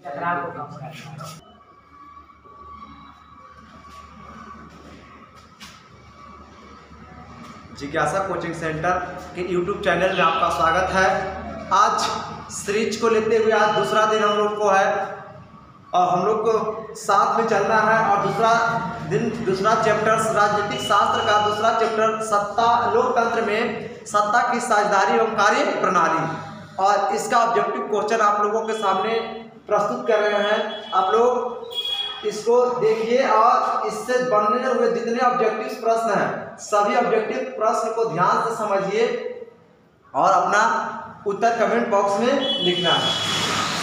टकराव को कम करना। जिज्ञासा कोचिंग सेंटर के YouTube चैनल में आपका स्वागत है। आज सीरीज को लेते हुए आज दूसरा दिन हम लोग को है और हम लोग को साथ में चलना है और दूसरा चैप्टर राजनीतिक शास्त्र का दूसरा चैप्टर सत्ता लोकतंत्र में सत्ता की साझेदारी एवं कार्य प्रणाली, और इसका ऑब्जेक्टिव क्वेश्चन आप लोगों के सामने प्रस्तुत कर रहे हैं। आप लोग इसको देखिए और इससे बनने हुए जितने ऑब्जेक्टिव प्रश्न हैं सभी ऑब्जेक्टिव प्रश्न को ध्यान से समझिए और अपना उत्तर कमेंट बॉक्स में लिखना है।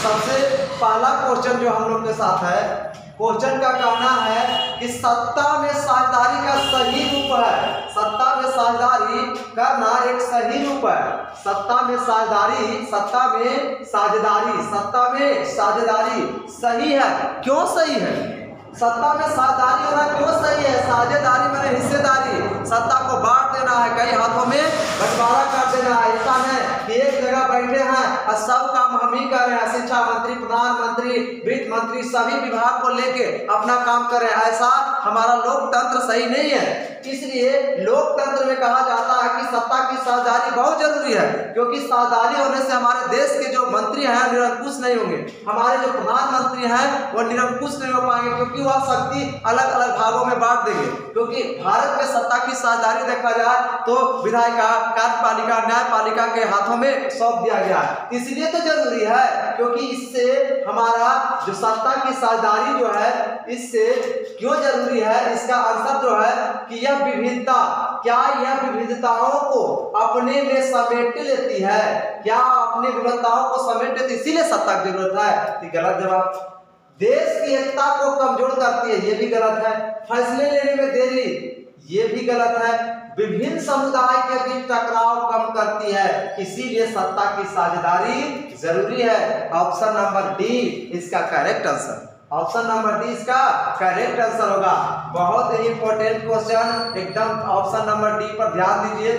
सबसे पहला क्वेश्चन जो हम लोग के साथ है, क्वेश्चन का कहना है कि सत्ता में साझेदारी का सही रूप है। सत्ता में साझेदारी करना एक सही रूप है। सत्ता में साझेदारी सही है। क्यों सही है? सत्ता में साझेदारी होना क्यों सही है? साझेदारी माने हिस्सेदारी, सत्ता को बांट देना है, कई हाथों में बंटवारा कर देना है। ऐसा है कि एक जगह बैठे हैं और सब काम हम ही कर रहे हैं, शिक्षा मंत्री, प्रधानमंत्री, वित्त मंत्री सभी विभाग को लेके अपना काम कर रहे हैं। ऐसा हमारा लोकतंत्र सही नहीं है। इसलिए लोकतंत्र में कहा जाता है कि सत्ता की साझेदारी बहुत जरूरी है, क्योंकि साझेदारी होने से हमारे देश के जो मंत्री हैं निरंकुश नहीं होंगे, हमारे जो प्रधानमंत्री हैं वो निरंकुश नहीं हो पाएंगे, क्योंकि वह शक्ति अलग अलग भागों में बांट देंगे। क्योंकि भारत में सत्ता की साझेदारी देखा जाए तो विधायिका, कार्यपालिका, न्यायपालिका के हाथों में सौंप दिया गया है। इसलिए तो जरूरी है, क्योंकि इससे हमारा जो सत्ता की साझेदारी जो है इससे क्यों जरूरी है, इसका आंसर जो है कि यह विविधता, क्या यह विविधताओं को अपने में समेट लेती है? क्या अपने विविधताओं को समेट लेती, इसीलिए सत्ता की जरूरत है? गलत जवाब। देश की एकता को कमजोर करती है, ये भी गलत है। फैसले लेने में देरी, ये भी गलत है। विभिन्न समुदाय के बीच टकराव कम करती है, इसीलिए सत्ता की साझेदारी जरूरी है। ऑप्शन नंबर डी इसका correct answer. Option number D इसका करेक्ट आंसर होगा। बहुत ही इंपॉर्टेंट क्वेश्चन, एकदम ऑप्शन नंबर डी पर ध्यान दीजिए।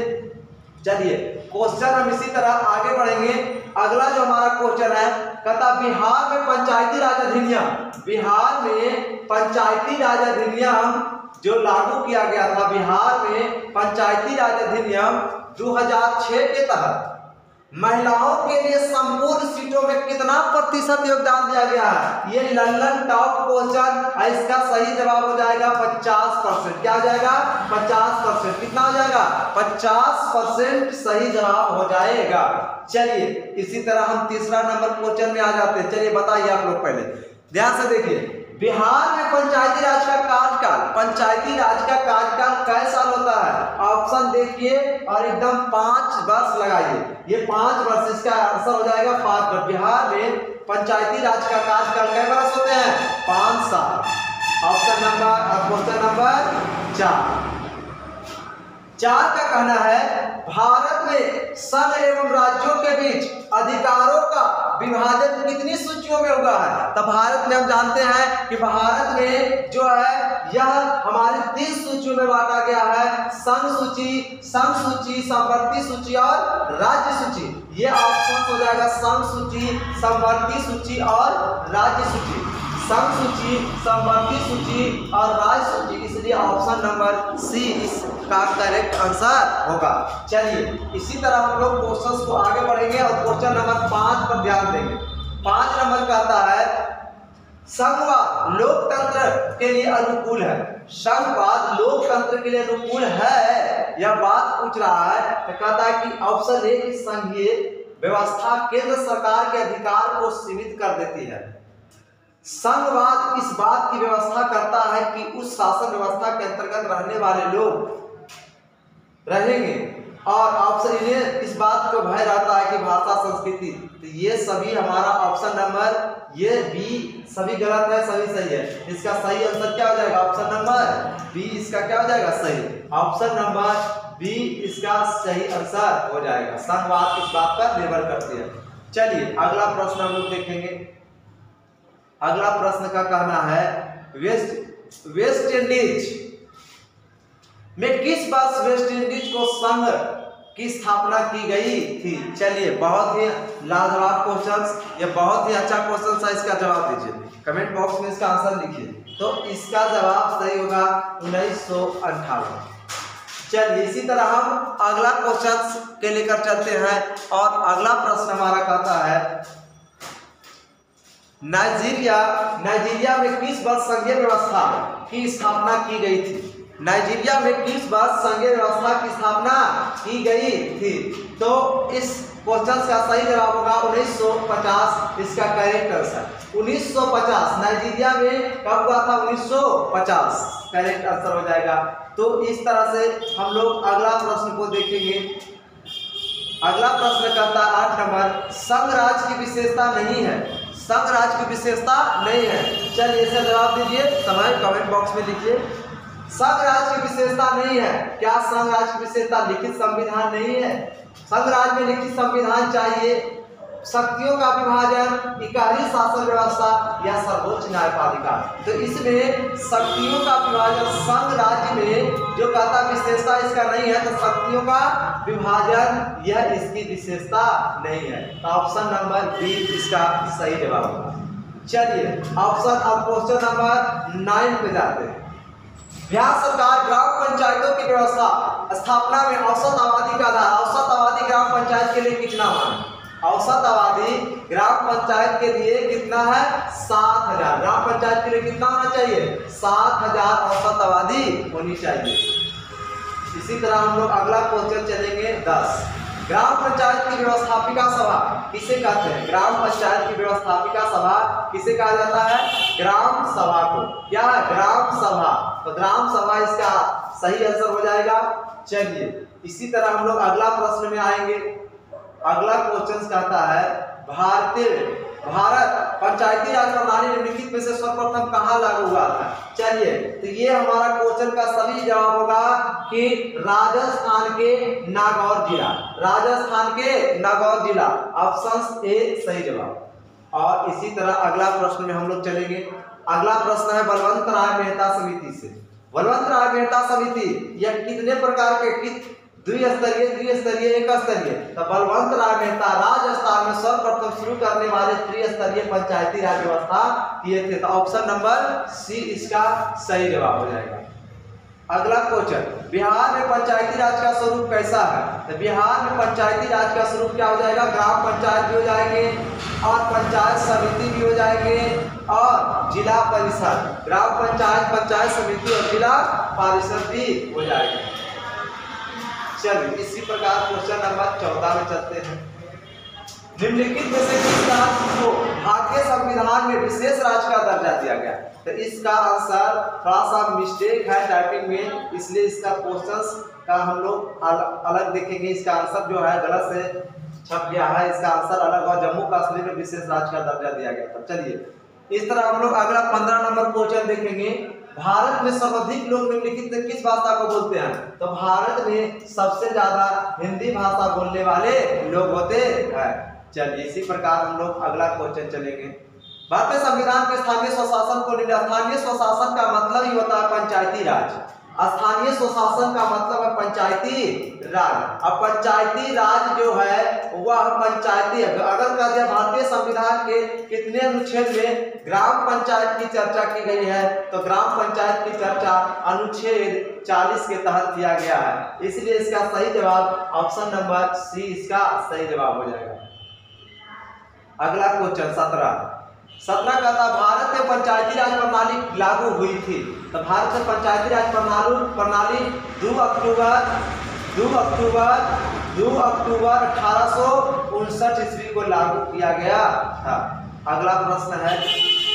चलिए क्वेश्चन हम इसी तरह आगे बढ़ेंगे। अगला जो हमारा क्वेश्चन है, कहता बिहार में पंचायती राज अधिनियम, बिहार में पंचायती राज अधिनियम जो लागू किया गया था, बिहार में पंचायती राज अधिनियम 2006 के तहत महिलाओं के लिए संपूर्ण सीटों में कितना प्रतिशत योगदान दिया गया है? ये लल्लन टॉप क्वेश्चन, इसका सही जवाब हो जाएगा 50%। क्या हो जाएगा? 50%। कितना हो जाएगा? 50% सही जवाब हो जाएगा। चलिए इसी तरह हम तीसरा नंबर क्वेश्चन में आ जाते हैं। चलिए बताइए आप लोग, पहले ध्यान से देखिए। बिहार में पंचायती राज का कार्यकाल, पंचायती राज का कार्यकाल कै साल होता है? ऑप्शन देखिए और एकदम 5 वर्ष लगाइए। ये 5 वर्ष, इसका आंसर हो जाएगा 5 वर्ष। बिहार में पंचायती राज का कार्यकाल कै वर्ष होते हैं? 5 साल। ऑप्शन नंबर, क्वेश्चन नंबर 4 का कहना है भारत में संघ एवं राज्यों के बीच अधिकारों का विभाजन कितनी सूचियों में हुआ है? तो भारत में हम जानते हैं कि भारत में जो है यह हमारी 3 सूचियों में बांटा गया है। संघ सूची, समवर्ती सूची और राज्य सूची। ये ऑप्शन हो जाएगा संघ सूची, समवर्ती सूची और राज्य सूची। संघ सूची, समवर्ती सूची और राज्य सूची, इसलिए ऑप्शन नंबर सी इसका करेक्ट आंसर होगा। चलिए इसी तरह हम लोग क्वेश्चंस को आगे बढ़ेंगे और क्वेश्चन नंबर 5 पर ध्यान देंगे। 5 नंबर कहता है संघवाद लोकतंत्र के लिए अनुकूल है। संघवाद लोकतंत्र के लिए अनुकूल है, यह बात पूछ रहा है। तो कहता है कि ऑप्शन ए की संघीय व्यवस्था केंद्र सरकार के अधिकार को सीमित कर देती है। संघवाद इस बात की व्यवस्था करता है कि उस शासन व्यवस्था के अंतर्गत रहने वाले लोग रहेंगे, और ऑप्शन ए इस बात को भय रहता है कि भाषा संस्कृति। तो ये सभी हमारा ऑप्शन नंबर ये बी सभी गलत है, सभी सही है। इसका सही आंसर क्या हो जाएगा? ऑप्शन नंबर बी इसका क्या हो जाएगा? सही। ऑप्शन नंबर बी इसका सही आंसर हो जाएगा। संघवाद इस बात पर निर्भर करती है। चलिए अगला प्रश्न हम लोग देखेंगे। अगला प्रश्न का कहना है वेस्ट इंडीज में किस वर्ष वेस्ट इंडीज को संघ की स्थापना की गई थी। चलिए, बहुत ही लाजवाब क्वेश्चन, ये बहुत ही अच्छा क्वेश्चन था। इसका जवाब दीजिए, कमेंट बॉक्स में इसका आंसर लिखिए। तो इसका जवाब सही होगा 1958। चलिए, इसी तरह हम अगला क्वेश्चन के लेकर चलते हैं और अगला प्रश्न हमारा कहता है नाइजीरिया में किस वर्ष संघीय व्यवस्था की स्थापना की गई थी? नाइजीरिया में किस वर्ष संघीय व्यवस्था की स्थापना की गई थी? तो इस क्वेश्चन का सही जवाब होगा 1950। इसका करेक्ट आंसर 1950। नाइजीरिया में कब हुआ था? 1950 करेक्ट आंसर हो जाएगा। तो इस तरह से हम लोग अगला प्रश्न को देखेंगे। अगला प्रश्न करता है 8 नंबर, संघ राज्य की विशेषता नहीं है। संघ राज्य की विशेषता नहीं है। चलिए, इसका जवाब दीजिए, समय कमेंट बॉक्स में लिखिए। संघ राज्य की विशेषता नहीं है। क्या संघ राज्य की विशेषता लिखित संविधान नहीं है? संघ राज्य में लिखित संविधान चाहिए, शक्तियों का विभाजन, इकाई शासन व्यवस्था या सर्वोच्च न्यायपालिका। तो इसमें शक्तियों का विभाजन संघ राज्य में जो कहता विशेषता इसका नहीं है, तो शक्तियों का विभाजन यह इसकी विशेषता नहीं है। तो ऑप्शन नंबर बी इसका सही जवाब होगा। चलिए, ऑप्शन अब क्वेश्चन नंबर 9 पे जाते हैं। बिहार सरकार ग्राम पंचायतों की व्यवस्था स्थापना में औसत आबादी का आधार, औसत आबादी ग्राम पंचायत के लिए कितना माने? औसत आबादी ग्राम पंचायत के लिए कितना है? 7000। ग्राम पंचायत के लिए कितना होना चाहिए? 7000 औसत आबादी होनी चाहिए। इसी तरह हम लोग अगला क्वेश्चन चलेंगे 10। ग्राम पंचायत की व्यवस्थापिका सभा किसे कहते हैं? ग्राम पंचायत की व्यवस्थापिका सभा किसे कहा जाता है? ग्राम सभा को। क्या है? ग्राम सभा। तो ग्राम सभा इसका सही आंसर हो जाएगा। चलिए, इसी तरह हम लोग अगला प्रश्न में आएंगे। अगला क्वेश्चन कहता है भारत पंचायती राज प्रणाली निम्नलिखित में से सर्वप्रथम कहाँ लागू हुआ था? चलिए, तो ये हमारा क्वेश्चन का सही जवाब होगा कि राजस्थान के नागौर जिला। राजस्थान के नागौर जिला, ऑप्शन ए सही जवाब। और इसी तरह अगला प्रश्न में हम लोग चलेंगे। अगला प्रश्न है बलवंत राय मेहता समिति से। बलवंत राय मेहता समिति यह कितने प्रकार के द्विस्तरीय, त्रिस्तरीय, एक स्तरीय? तो बलवंत राय मेहता राजस्थान में सर्वप्रथम शुरू करने वाले त्रिस्तरीय पंचायती राज व्यवस्था किए थे। तो ऑप्शन नंबर सी इसका सही जवाब हो जाएगा। अगला क्वेश्चन, बिहार में पंचायती राज का स्वरूप कैसा है? तो बिहार में पंचायती राज का स्वरूप क्या हो जाएगा? ग्राम पंचायत भी हो जाएंगे और पंचायत समिति भी हो जाएंगे और जिला परिषद। ग्राम पंचायत, पंचायत समिति और जिला परिषद भी हो जाएंगे। चलिए, इसी प्रकार क्वेश्चन नंबर 14 में चलते हैं। निम्नलिखित में से किस राज्य को भारतीय संविधान में विशेष राज्य का दर्जा दिया गया? तो इसका आंसर थोड़ा सा मिस्टेक है टाइपिंग में, इसलिए इसका क्वेश्चन का हम लोग अलग देखेंगे। इसका आंसर जो है गलत से छप गया है, इसका आंसर अलग और जम्मू कश्मीर में विशेष राज्य का दर्जा दिया गया था। चलिए, इस तरह हम लोग अगला 15 नंबर क्वेश्चन देखेंगे। भारत में सर्वाधिक लोग निम्नलिखित में किस भाषा को बोलते हैं? तो भारत में सबसे ज्यादा हिंदी भाषा बोलने वाले लोग होते हैं। चलिए, इसी प्रकार हम लोग अगला क्वेश्चन चलेंगे। भारतीय संविधान के स्थानीय स्वशासन को, स्थानीय स्वशासन का मतलब ही होता है पंचायती राज। स्थानीय स्वशासन का मतलब है पंचायती राज। अब पंचायती राज जो है वह पंचायती, अगर कह दिया भारतीय संविधान के कितने अनुच्छेद में ग्राम पंचायत की चर्चा की गई है, तो ग्राम पंचायत की चर्चा अनुच्छेद 40 के तहत किया गया है। इसलिए इसका सही जवाब ऑप्शन नंबर सी इसका सही जवाब हो जाएगा। अगला क्वेश्चन 17 कहता भारत में पंचायती राज प्रणाली लागू हुई थी। तो भारत में पंचायती राज प्रणाली 2 अक्टूबर 1859 ईस्वी को लागू किया गया था। अगला प्रश्न है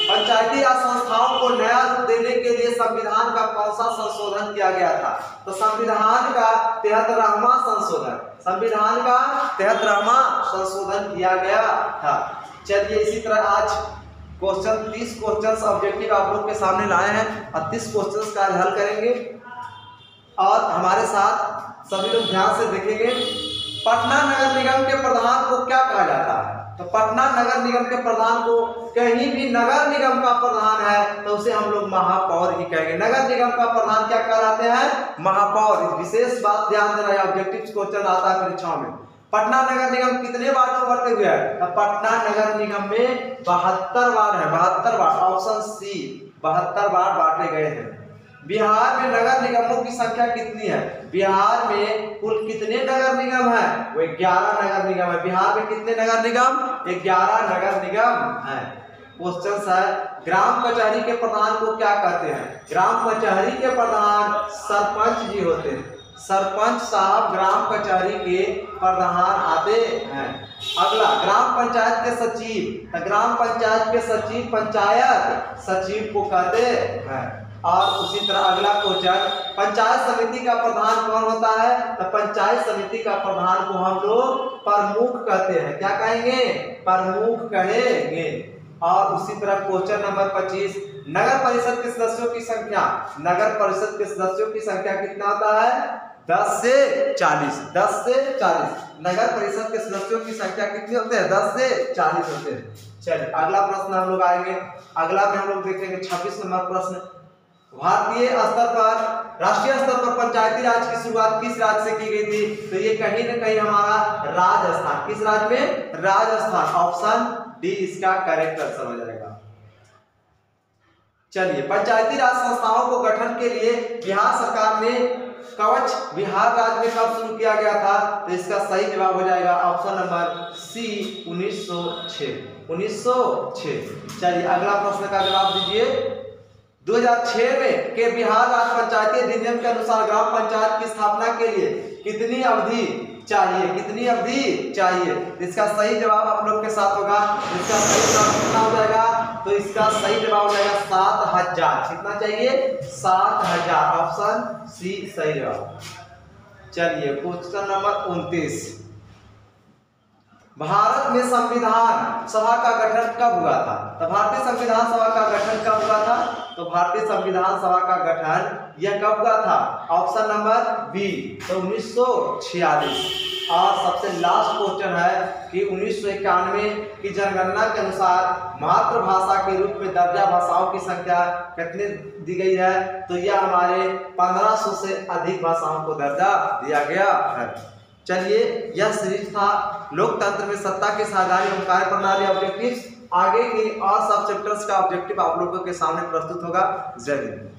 पंचायती राज संस्थाओं को नया रूप देने के लिए संविधान का कौन सा संशोधन किया गया था? तो संविधान का 73वां संशोधन, संविधान का 73वां संशोधन किया गया था। चलिए, इसी तरह आज क्वेश्चन 30 क्वेश्चन ऑब्जेक्टिव आप लोग के सामने लाए हैं और 30 क्वेश्चन का हल करेंगे और हमारे साथ सभी लोग ध्यान से देखेंगे। पटना नगर निगम के प्रधान को क्या कहा जाता है? तो पटना नगर निगम के प्रधान को, कहीं भी नगर निगम का प्रधान है तो उसे हम लोग महापौर ही कहेंगे। नगर निगम का प्रधान क्या कहलाते हैं? महापौर। विशेष बात ध्यान देना है, ऑब्जेक्टिव क्वेश्चन आता है परीक्षाओं में। पटना नगर निगम कितने वार्ड में बटे हुए है? तो पटना नगर निगम में 72 वार्ड है, 72 वार्ड, ऑप्शन सी 72 वार्ड बांटे गए हैं। बिहार में नगर निगमों की संख्या कितनी है? बिहार में कुल कितने नगर निगम है? वो 11 नगर निगम है। बिहार में कितने नगर निगम? 11 नगर निगम है। क्वेश्चन है, ग्राम कचहरी के प्रधान को क्या कहते हैं? ग्राम कचहरी के प्रधान सरपंच जी होते हैं। सरपंच साहब ग्राम कचहरी के प्रधान आते हैं। अगला, ग्राम पंचायत के सचिव। ग्राम पंचायत के सचिव पंचायत सचिव को कहते हैं। और उसी तरह अगला क्वेश्चन, पंचायत समिति का प्रधान कौन होता है? तो पंचायत समिति का प्रधान को हम लोग प्रमुख कहते हैं। क्या कहेंगे? प्रमुख कहेंगे। और उसी तरह क्वेश्चन नंबर 25, नगर परिषद के सदस्यों की संख्या। नगर परिषद के सदस्यों की संख्या कितना होता है? 10 से 40। 10 से 40 नगर परिषद के सदस्यों की संख्या कितनी होते हैं? 10 से 40 होते हैं। चलिए अगला प्रश्न हम लोग आएंगे। अगला में हम लोग देखेंगे 26 नंबर प्रश्न, भारतीय स्तर पर, राष्ट्रीय स्तर पर पंचायती राज की शुरुआत किस राज्य से की गई थी? तो ये कहीं ना कहीं हमारा राजस्थान। किस राज्य में? राजस्थान। ऑप्शन डी इसका करेक्ट आंसर हो जाएगा। चलिए, पंचायती राज संस्थाओं को गठन के लिए बिहार सरकार ने कवच बिहार राज्य में कब शुरू किया गया था? तो इसका सही जवाब हो जाएगा ऑप्शन नंबर सी 1906। 1906। चलिए अगला प्रश्न का जवाब दीजिए। 2006 में के बिहार राज्य पंचायती अधिनियम के अनुसार ग्राम पंचायत की स्थापना के लिए कितनी अवधि चाहिए? कितनी अवधि चाहिए? इसका सही जवाब आप लोग के साथ होगा। इसका सही जवाब कितना हो जाएगा? तो इसका सही जवाब हो जाएगा 7000। कितना चाहिए? 7000। ऑप्शन सी सही जवाब। चलिए क्वेश्चन नंबर 29, भारत में संविधान सभा का गठन कब हुआ था? तो भारतीय संविधान सभा का गठन कब हुआ था? तो भारतीय संविधान सभा का गठन यह कब हुआ था? ऑप्शन नंबर बी, तो 1946। और सबसे लास्ट क्वेश्चन है कि 1991 की जनगणना के अनुसार मातृभाषा के रूप में दर्जा भाषाओं की संख्या कितनी दी गई है? तो यह हमारे 1500 से अधिक भाषाओं को दर्जा दिया गया है। चलिए, यह सीरीज था लोकतंत्र में सत्ता की साझेदारी एवं कार्य प्रणाली ऑब्जेक्टिव्स। आगे की और सब चैप्टर्स का ऑब्जेक्टिव आप लोगों के सामने प्रस्तुत होगा। जय हिंद।